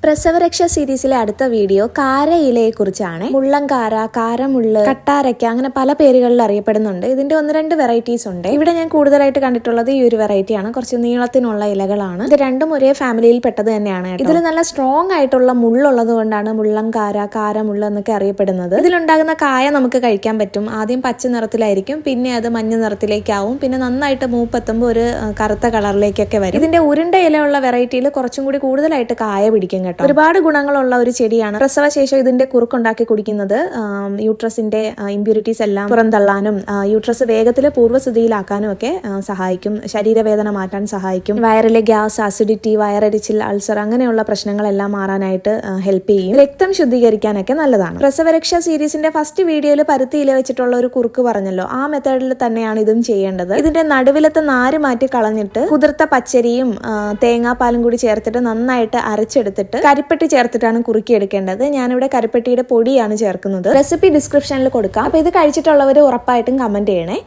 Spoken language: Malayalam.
പ്രസവരക്ഷ സീരീസിലെ അടുത്ത വീഡിയോ കാരയിലയെ കുറിച്ചാണ്. മുള്ളൻകാര, കാരമുള്ള്, കട്ടാരക്ക അങ്ങനെ പല പേരുകളിൽ അറിയപ്പെടുന്നുണ്ട്. ഇതിന്റെ 1-2 വെറൈറ്റീസ് ഉണ്ട്. ഇവിടെ ഞാൻ കൂടുതലായിട്ട് കണ്ടിട്ടുള്ളത് ഈ ഒരു വെറൈറ്റിയാണ്. കുറച്ച് നീളത്തിനുള്ള ഇലകളാണ്. ഇത് രണ്ടും ഒരേ ഫാമിലിയിൽ പെട്ടത് തന്നെയാണ്. ഇതിൽ നല്ല സ്ട്രോങ് ആയിട്ടുള്ള മുള്ളുള്ളത് കൊണ്ടാണ് മുള്ളൻകാര, കാരമുള്ള് എന്നൊക്കെ അറിയപ്പെടുന്നത്. ഇതിലുണ്ടാകുന്ന കായ നമുക്ക് കഴിക്കാൻ പറ്റും. ആദ്യം പച്ച നിറത്തിലായിരിക്കും, പിന്നെ അത് മഞ്ഞ നിറത്തിലേക്കാവും, പിന്നെ നന്നായിട്ട് മൂപ്പെത്തുമ്പോൾ ഒരു കറുത്ത കളറിലേക്കൊക്കെ വരും. ഇതിന്റെ ഉരുണ്ട ഇലയുള്ള വെറൈറ്റിയിൽ കുറച്ചും കൂടി കൂടുതലായിട്ട് കായ പിടിക്കും. ഒരുപാട് ഗുണങ്ങളുള്ള ഒരു ചെടിയാണ്. പ്രസവശേഷം ഇതിന്റെ കുറുക്കുണ്ടാക്കി കുടിക്കുന്നത് യൂട്രസിന്റെ ഇമ്പ്യൂരിറ്റീസ് എല്ലാം പുറന്തള്ളാനും യൂട്രസ് വേഗത്തിൽ പൂർവ്വസ്ഥിതിയിലാക്കാനും ഒക്കെ സഹായിക്കും. ശരീരവേദന മാറ്റാൻ സഹായിക്കും. വയറിലെ ഗ്യാസ്, അസിഡിറ്റി, വയറരിച്ചിൽ, അൾസർ അങ്ങനെയുള്ള പ്രശ്നങ്ങളെല്ലാം മാറാനായിട്ട് ഹെൽപ്പ് ചെയ്യും. രക്തം ശുദ്ധീകരിക്കാനൊക്കെ നല്ലതാണ്. പ്രസവരക്ഷ സീരീസിന്റെ ഫസ്റ്റ് വീഡിയോയിൽ പരുത്തി ഇല വെച്ചിട്ടുള്ള ഒരു കുറുക്ക് പറഞ്ഞല്ലോ, ആ മെത്തേഡിൽ തന്നെയാണ് ഇതും ചെയ്യേണ്ടത്. ഇതിന്റെ നടുവിലത്തെ നാര് മാറ്റി കളഞ്ഞിട്ട് കുതിർത്ത പച്ചരിയും തേങ്ങാപ്പാലും കൂടി ചേർത്തിട്ട് നന്നായിട്ട് അരച്ചെടുത്തിട്ട് കരിപ്പെട്ടി ചേർത്തിട്ടാണ് കുറുക്കിയെടുക്കേണ്ടത്. ഞാനിവിടെ കരിപ്പെട്ടിയുടെ പൊടിയാണ് ചേർക്കുന്നത്. റെസിപ്പി ഡിസ്ക്രിപ്ഷനിൽ കൊടുക്കാം. അപ്പൊ ഇത് കഴിച്ചിട്ടുള്ളവർ ഉറപ്പായിട്ടും കമന്റ് ചെയ്യണേ.